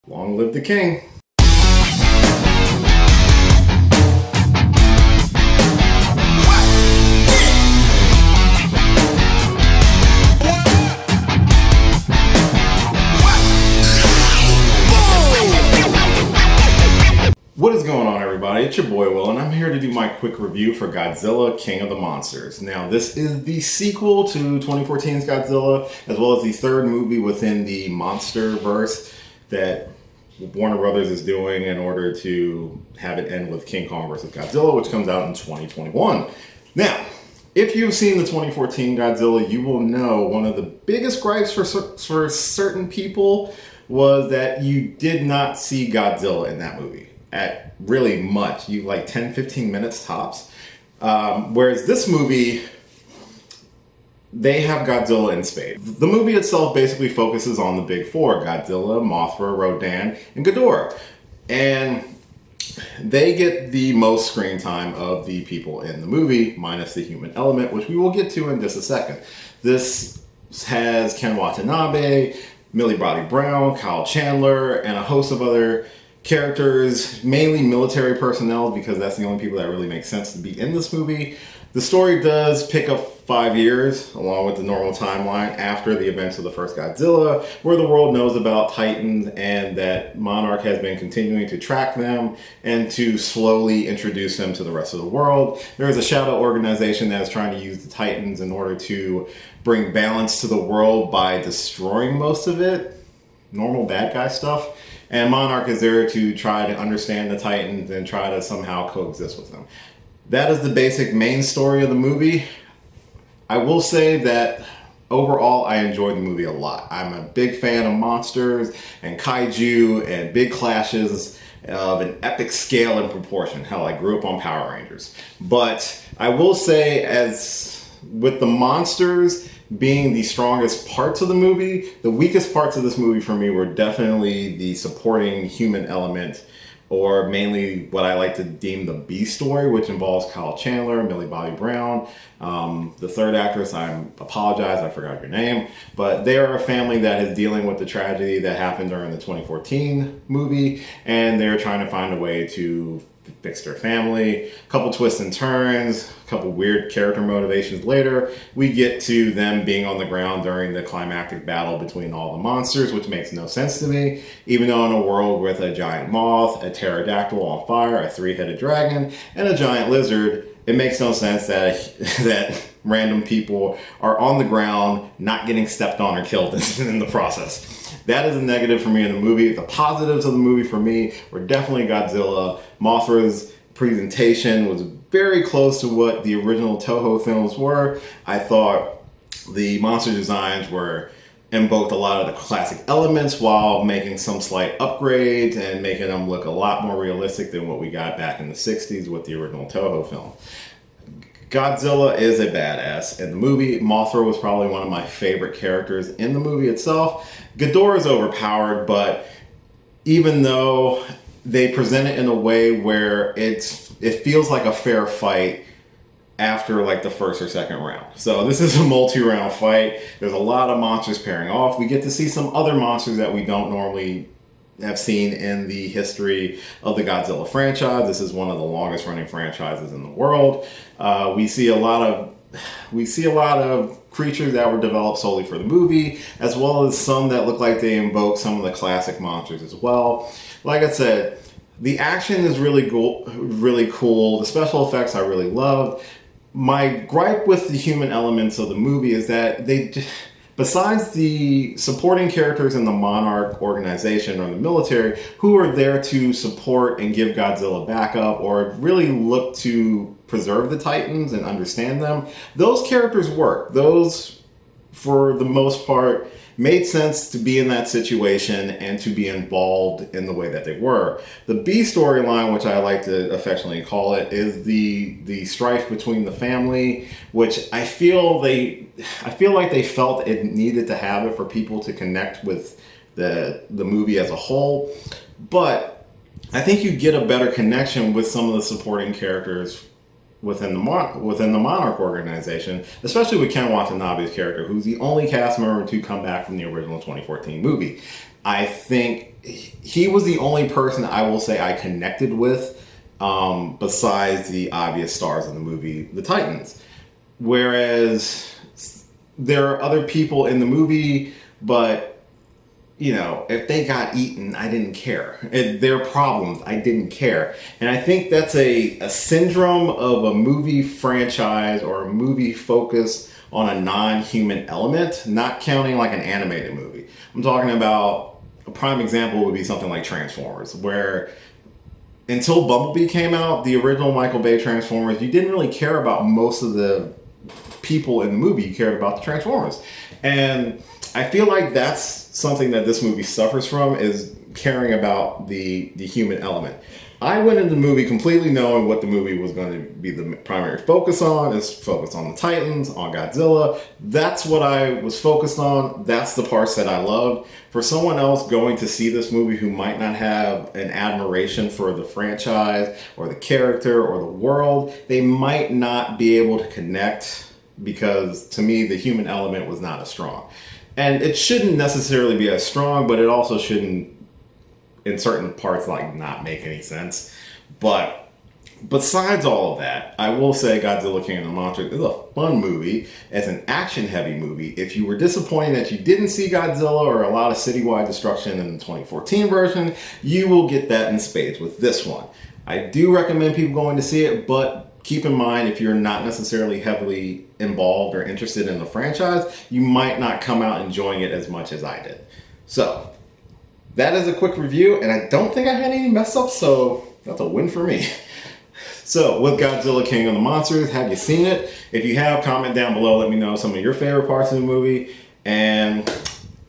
Long live the king. What is going on, everybody? It's your boy Will, and I'm here to do my quick review for Godzilla, King of the Monsters. Now, this is the sequel to 2014's Godzilla, as well as the third movie within the Monsterverse that Warner Brothers is doing in order to have it end with King Kong vs. Godzilla, which comes out in 2021. Now, if you've seen the 2014 Godzilla, you will know one of the biggest gripes for certain people was that you did not see Godzilla in that movie at really much. You like 10-15 minutes tops. Whereas this movie, they have Godzilla in spades. The movie itself basically focuses on the big four: Godzilla, Mothra, Rodan, and Ghidorah. And they get the most screen time of the people in the movie, minus the human element, which we will get to in just a second. This has Ken Watanabe, Millie Bobby Brown, Kyle Chandler, and a host of other characters, mainly military personnel, because that's the only people that really make sense to be in this movie. The story does pick up 5 years, along with the normal timeline, after the events of the first Godzilla, where the world knows about Titans and that Monarch has been continuing to track them and to slowly introduce them to the rest of the world. There is a shadow organization that is trying to use the Titans in order to bring balance to the world by destroying most of it. Normal bad guy stuff. And Monarch is there to try to understand the Titans and try to somehow coexist with them. That is the basic main story of the movie. I will say that overall I enjoyed the movie a lot. I'm a big fan of monsters and kaiju and big clashes of an epic scale and proportion. Hell, I grew up on Power Rangers. But I will say, as with the monsters being the strongest parts of the movie, the weakest parts of this movie for me were definitely the supporting human element, or mainly what I like to deem the B story, which involves Kyle Chandler, Millie Bobby Brown. The third actress, I apologize, I forgot your name, but they are a family that is dealing with the tragedy that happened during the 2014 movie, and they're trying to find a way to fix their family. A couple twists and turns, a couple weird character motivations later, we get to them being on the ground during the climactic battle between all the monsters, which makes no sense to me. Even though in a world with a giant moth, a pterodactyl on fire, a three-headed dragon, and a giant lizard, it makes no sense that random people are on the ground not getting stepped on or killed in the process. That is a negative for me in the movie. The positives of the movie for me were definitely Godzilla. Mothra's presentation was very close to what the original Toho films were. I thought the monster designs invoked a lot of the classic elements while making some slight upgrades and making them look a lot more realistic than what we got back in the 60s with the original Toho film. Godzilla is a badass in the movie. Mothra was probably one of my favorite characters in the movie itself. Ghidorah is overpowered, but even though they present it in a way where it feels like a fair fight after like the first or second round. So this is a multi-round fight. There's a lot of monsters pairing off. We get to see some other monsters that we don't normally have seen in the history of the Godzilla franchise. This is one of the longest running franchises in the world. We see a lot of creatures that were developed solely for the movie, as well as some that look like they invoke some of the classic monsters as well. Like I said, the action is really cool. The special effects I really loved. My gripe with the human elements of the movie is that besides the supporting characters in the Monarch organization or the military, who are there to support and give Godzilla backup or really look to preserve the Titans and understand them, those characters work. Those, for the most part, made sense to be in that situation and to be involved in the way that they were. The B storyline, which I like to affectionately call it, is the strife between the family, which I feel like they felt it needed to have it for people to connect with the movie as a whole. But I think you get a better connection with some of the supporting characters within the Monarch organization, especially with Ken Watanabe's character, who's the only cast member to come back from the original 2014 movie. I think he was the only person I will say I connected with, besides the obvious stars in the movie, the Titans. Whereas there are other people in the movie, but you know, if they got eaten, I didn't care. Their problems, I didn't care. And I think that's a syndrome of a movie franchise or a movie focused on a non-human element, not counting like an animated movie. I'm talking about, a prime example would be something like Transformers, where until Bumblebee came out, the original Michael Bay Transformers, you didn't really care about most of the people in the movie. You cared about the Transformers. And I feel like that's something that this movie suffers from, is caring about the human element. I went into the movie completely knowing what the movie was going to be the primary focus on. It's focused on the Titans, on Godzilla. That's what I was focused on. That's the parts that I loved. For someone else going to see this movie who might not have an admiration for the franchise or the character or the world, they might not be able to connect, because to me, the human element was not as strong. And it shouldn't necessarily be as strong, but it also shouldn't, in certain parts, like not make any sense. But besides all of that, I will say Godzilla King of the Monsters is a fun movie. It's an action-heavy movie. If you were disappointed that you didn't see Godzilla or a lot of citywide destruction in the 2014 version, you will get that in spades with this one. I do recommend people going to see it, but keep in mind, if you're not necessarily heavily involved or interested in the franchise, you might not come out enjoying it as much as I did. So, that is a quick review, and I don't think I had any mess ups, so that's a win for me. So, with Godzilla King of the Monsters, have you seen it? If you have, comment down below, let me know some of your favorite parts of the movie. And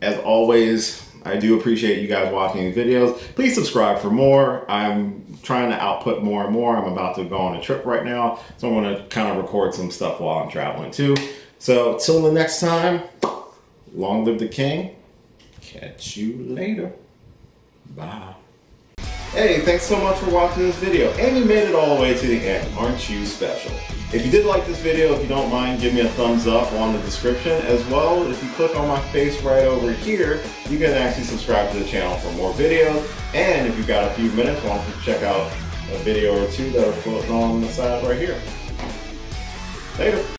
as always, I do appreciate you guys watching these videos. Please subscribe for more. I'm trying to output more and more. I'm about to go on a trip right now, so I'm going to kind of record some stuff while I'm traveling too. So, till the next time, long live the king. Catch you later. Bye. Hey, thanks so much for watching this video, and you made it all the way to the end. Aren't you special? If you did like this video, if you don't mind, give me a thumbs up on the description. As well, if you click on my face right over here, you can actually subscribe to the channel for more videos. And if you've got a few minutes, why don't you check out a video or two that are floating on the side right here. Later.